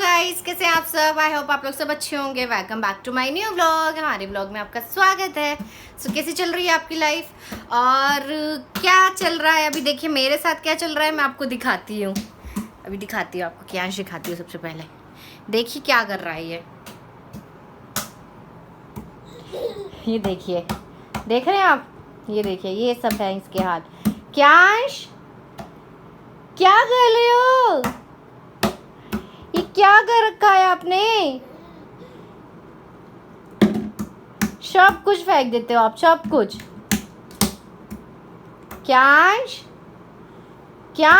Guys, कैसे हैं आप सब। आई होप आप लोग सब अच्छे होंगे। Welcome back to my new vlog. हमारे व्लॉग में आपका स्वागत है। कैसी चल रही है आपकी लाइफ और क्या चल रहा है अभी। देखिए मेरे साथ क्या चल रहा है, मैं आपको दिखाती हूँ। अभी दिखाती हूँ आपको, क्या दिखाती हूँ। सबसे पहले देखिए क्या कर रहा है ये देखिए, देख रहे हैं आप। ये देखिए, ये सब है इसके हाथ। क्या कर रहे हो, ये क्या कर रखा है आपने। सब कुछ फेंक देते हो आप, सब कुछ। क्यांश क्या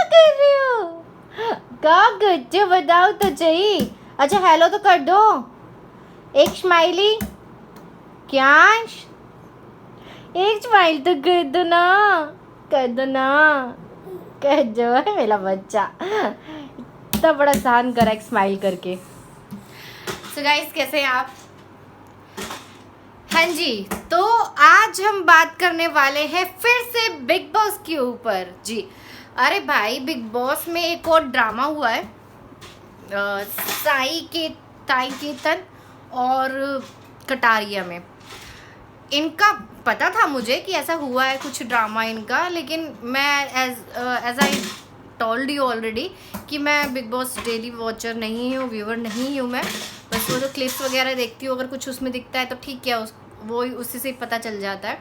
कर रहे हो, क्या करते हो बताओ तो सही। अच्छा हेलो तो कर दो, एक स्माइली। क्यांश एक स्माइल तो कर दो ना, कर दो ना, कर दो। है मेरा बच्चा, इतना बड़ा सहन करा एक स्माइल करके। सो गाइस, कैसे हैं आप। हाँ जी, तो आज हम बात करने वाले हैं फिर से बिग बॉस के ऊपर जी। अरे भाई, बिग बॉस में एक और ड्रामा हुआ है। साई केतन और कटारिया में। इनका पता था मुझे कि ऐसा हुआ है कुछ ड्रामा इनका, लेकिन मैं as I told you already कि मैं बिग बॉस डेली वॉचर नहीं हूँ, व्यूअर नहीं हूँ मैं। बस वो जो क्लिप्स वगैरह देखती हूँ, अगर कुछ उसमें दिखता है तो ठीक है, वो उसी से पता चल जाता है।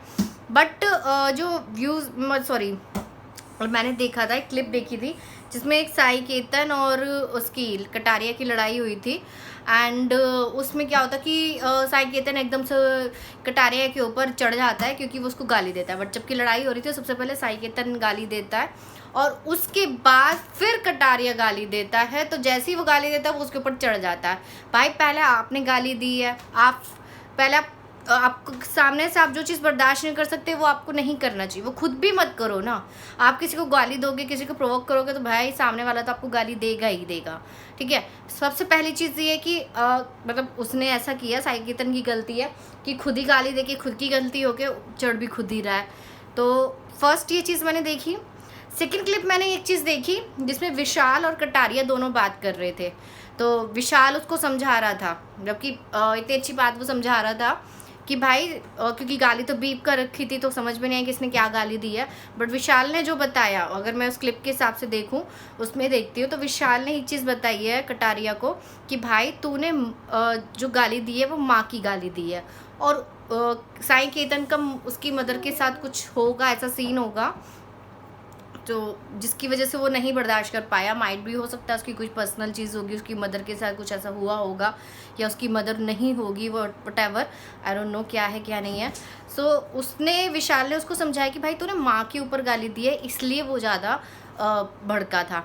बट जो व्यूज़ सॉरी, और मैंने देखा था, एक क्लिप देखी थी जिसमें एक साई केतन और उसकी कटारिया की लड़ाई हुई थी। एंड उसमें क्या होता कि साई केतन एकदम से कटारिया के ऊपर चढ़ जाता है क्योंकि वो उसको गाली देता है। बट जबकि लड़ाई हो रही थी, सबसे पहले साई केतन गाली देता है और उसके बाद फिर कटारिया गाली देता है। तो जैसे ही वो गाली देता है, वो उसके ऊपर चढ़ जाता है। भाई पहले आपने गाली दी है, आपको सामने से आप जो चीज़ बर्दाश्त नहीं कर सकते वो आपको नहीं करना चाहिए। वो खुद भी मत करो ना। आप किसी को गाली दोगे, किसी को प्रोवोक करोगे तो भाई सामने वाला तो आपको गाली देगा ही देगा। ठीक है, सबसे पहली चीज़ ये है कि मतलब उसने ऐसा किया, साई केतन की गलती है कि खुद ही गाली दे के खुद की गलती हो के चढ़ भी खुद ही रहा है। तो फर्स्ट ये चीज़ मैंने देखी। सेकेंड क्लिप मैंने एक चीज़ देखी जिसमें विशाल और कटारिया दोनों बात कर रहे थे। तो विशाल उसको समझा रहा था, जबकि इतनी अच्छी बात वो समझा रहा था कि भाई क्योंकि गाली तो बीप कर रखी थी तो समझ में नहीं आई कि इसने क्या गाली दी है। बट विशाल ने जो बताया, अगर मैं उस क्लिप के हिसाब से देखूं, उसमें देखती हूँ तो विशाल ने एक चीज़ बताई है कटारिया को कि भाई तूने जो गाली दी है वो माँ की गाली दी है। और साई केतन का उसकी मदर के साथ कुछ होगा, ऐसा सीन होगा तो जिसकी वजह से वो नहीं बर्दाश्त कर पाया। माइट भी हो सकता है उसकी कुछ पर्सनल चीज़ होगी, उसकी मदर के साथ कुछ ऐसा हुआ होगा, या उसकी मदर नहीं होगी, वो वटेवर, आई डोंट नो क्या है क्या नहीं है। सो उसने, विशाल ने उसको समझाया कि भाई तूने माँ के ऊपर गाली दी है इसलिए वो ज़्यादा भड़का था।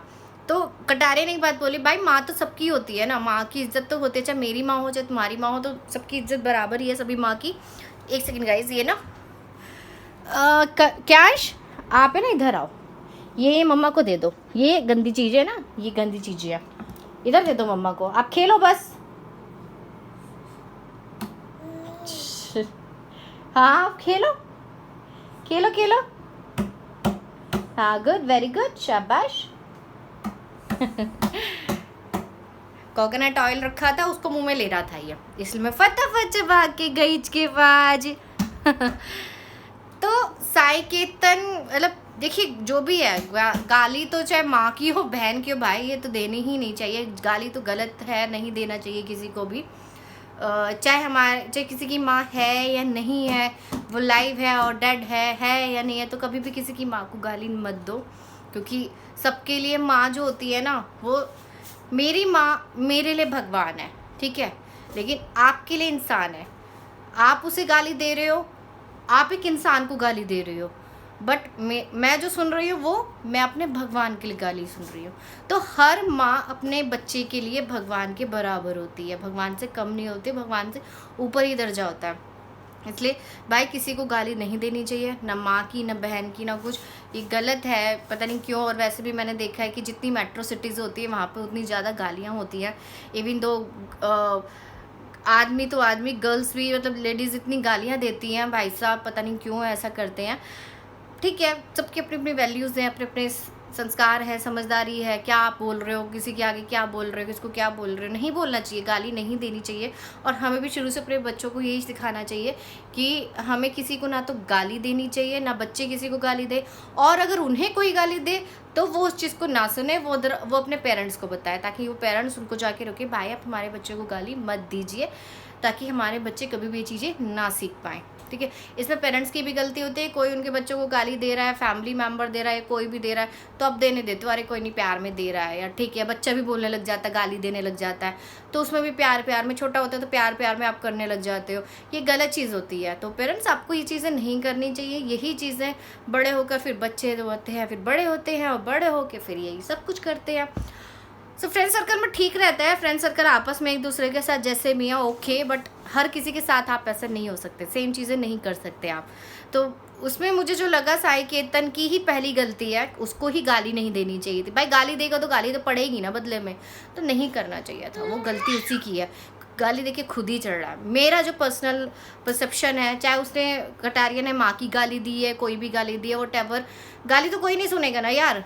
तो कटारे ने एक बात बोली, भाई माँ तो सबकी होती है ना, माँ की इज्जत तो होती है, चाहे मेरी माँ हो चाहे तुम्हारी माँ हो, तो सबकी इज्जत बराबर ही है सभी माँ की। एक सेकेंड गाइज, ये ना कैश आप है ना, इधर आओ, ये मम्मा को दे दो। ये गंदी चीज़ है ना, ये गंदी चीज़ है, इधर दे दो मम्मा को। आप खेलो बस। हाँ आप खेलो खेलो खेलो। हाँ गुड, वेरी गुड, शाबाश। कोकोनट ऑयल रखा था, उसको मुंह में ले रहा था ये, इसलिए मैं फटाफट से भाग के गई इसके पास। तो साई केतन, मतलब देखिए जो भी है, गाली तो चाहे माँ की हो बहन की हो, भाई ये तो देनी ही नहीं चाहिए। गाली तो गलत है, नहीं देना चाहिए किसी को भी। चाहे किसी की माँ है या नहीं है, वो लाइव है और डेड है या नहीं है, तो कभी भी किसी की माँ को गाली मत दो। क्योंकि सबके लिए माँ जो होती है ना, वो, मेरी माँ मेरे लिए भगवान है, ठीक है, लेकिन आपके लिए इंसान है। आप उसे गाली दे रहे हो, आप एक इंसान को गाली दे रहे हो। बट मैं जो सुन रही हूँ वो मैं अपने भगवान के लिए गाली सुन रही हूँ। तो हर माँ अपने बच्चे के लिए भगवान के बराबर होती है, भगवान से कम नहीं होती, भगवान से ऊपर ही दर्जा होता है। इसलिए भाई किसी को गाली नहीं देनी चाहिए, ना माँ की, ना बहन की, ना कुछ। ये गलत है, पता नहीं क्यों। और वैसे भी मैंने देखा है कि जितनी मेट्रो सिटीज़ होती है वहाँ पे उतनी ज़्यादा गालियाँ होती हैं। इवन दो आदमी तो आदमी, गर्ल्स भी, मतलब लेडीज़ इतनी गालियाँ देती हैं, भाई साहब पता नहीं क्यों ऐसा करते हैं। ठीक है, सबकी अपनी अपनी वैल्यूज़ हैं, अपने अपने संस्कार है, समझदारी है, क्या आप बोल रहे हो, किसी के आगे क्या बोल रहे हो, किसको क्या बोल रहे हो, नहीं बोलना चाहिए, गाली नहीं देनी चाहिए। और हमें भी शुरू से अपने बच्चों को यही सिखाना चाहिए कि हमें किसी को ना तो गाली देनी चाहिए, ना बच्चे किसी को गाली दे, और अगर उन्हें कोई गाली दे तो वो उस चीज़ को ना सुने, वो अपने पेरेंट्स को बताए, ताकि वो पेरेंट्स उनको जाके रोके, भाई आप हमारे बच्चों को गाली मत दीजिए, ताकि हमारे बच्चे कभी भी ये चीज़ें ना सीख पाएँ। ठीक है, इसमें पेरेंट्स की भी गलती होती है, कोई उनके बच्चों को गाली दे रहा है, फैमिली मेम्बर दे रहा है, कोई भी दे रहा है, तो अब देने देते हो, अरे कोई नहीं प्यार में दे रहा है यार, ठीक है। बच्चा भी बोलने लग जाता है, गाली देने लग जाता है, तो उसमें भी प्यार में, छोटा होता है तो प्यार में आप करने लग जाते हो, ये गलत चीज़ होती है। तो पेरेंट्स आपको ये चीज़ें नहीं करनी चाहिए। यही चीज़ें बड़े होकर फिर बच्चे जो होते हैं फिर बड़े होते हैं, और बड़े होकर फिर यही सब कुछ करते हैं। सो फ्रेंड सर्कल में ठीक रहता है, फ्रेंड सर्कल आपस में एक दूसरे के साथ जैसे भी है ओके, बट हर किसी के साथ आप ऐसे नहीं हो सकते, सेम चीज़ें नहीं कर सकते आप। तो उसमें मुझे जो लगा साई केतन की ही पहली गलती है, उसको ही गाली नहीं देनी चाहिए थी। भाई गाली देगा तो गाली तो पड़ेगी ना बदले में, तो नहीं करना चाहिए था, वो गलती उसी की है। गाली देके खुद ही चढ़ रहा है। मेरा जो पर्सनल परसेप्शन है, चाहे उसने कटारिया ने माँ की गाली दी है, कोई भी गाली दी है, व्हाटएवर, गाली तो कोई नहीं सुनेगा ना यार,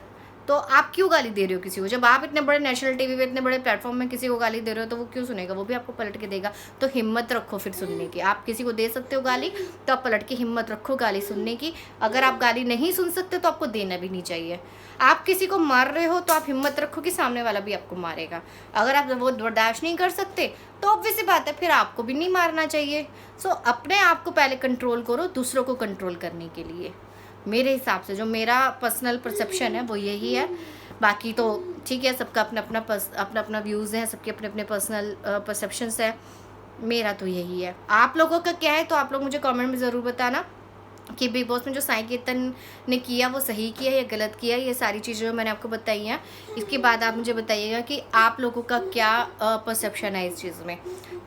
तो आप क्यों गाली दे रहे हो किसी को? जब आप इतने बड़े नेशनल टीवी पे, इतने बड़े प्लेटफॉर्म में किसी को गाली दे रहे हो, तो वो क्यों सुनेगा? वो भी आपको पलट के देगा। तो हिम्मत रखो फिर सुनने की। आप किसी को दे सकते हो गाली, तो आप पलट के हिम्मत रखो गाली सुनने की। अगर आप गाली नहीं सुन सकते तो आपको देना भी नहीं चाहिए। आप किसी को मार रहे हो तो आप हिम्मत रखो कि सामने वाला भी आपको मारेगा। अगर आप वो बर्दाश्त नहीं कर सकते तो ऑब्वियस सी बात है, फिर आपको भी नहीं मारना चाहिए। सो अपने आप को पहले कंट्रोल करो, दूसरों को कंट्रोल करने के लिए। मेरे हिसाब से जो मेरा पर्सनल परसेप्शन है वो यही है। बाकी तो ठीक है, सबका अपना अपना व्यूज़ है, सबके अपने अपने पर्सनल परसेप्शंस है। मेरा तो यही है। आप लोगों का क्या है, तो आप लोग मुझे कमेंट में ज़रूर बताना कि बिग बॉस में जो साई केतन ने किया वो सही किया या गलत किया। ये सारी चीज़ें जो मैंने आपको बताई हैं, इसके बाद आप मुझे बताइएगा कि आप लोगों का क्या परसेप्शन है इस चीज़ में।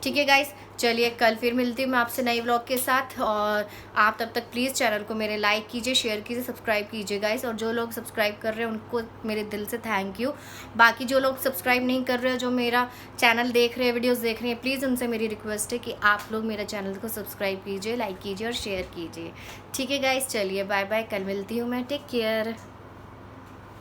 ठीक है गाइस, चलिए कल फिर मिलती हूँ मैं आपसे नई व्लॉग के साथ। और आप तब तक प्लीज़ चैनल को मेरे लाइक कीजिए, शेयर कीजिए, सब्सक्राइब कीजिए गाइस। और जो लोग सब्सक्राइब कर रहे हैं उनको मेरे दिल से थैंक यू। बाकी जो लोग सब्सक्राइब नहीं कर रहे हैं, जो मेरा चैनल देख रहे हैं, वीडियोस देख रहे हैं, प्लीज़ उनसे मेरी रिक्वेस्ट है कि आप लोग मेरा चैनल को सब्सक्राइब कीजिए, लाइक कीजिए और शेयर कीजिए। ठीक है गाइस, चलिए बाय बाय, कल मिलती हूँ मैं, टेक केयर।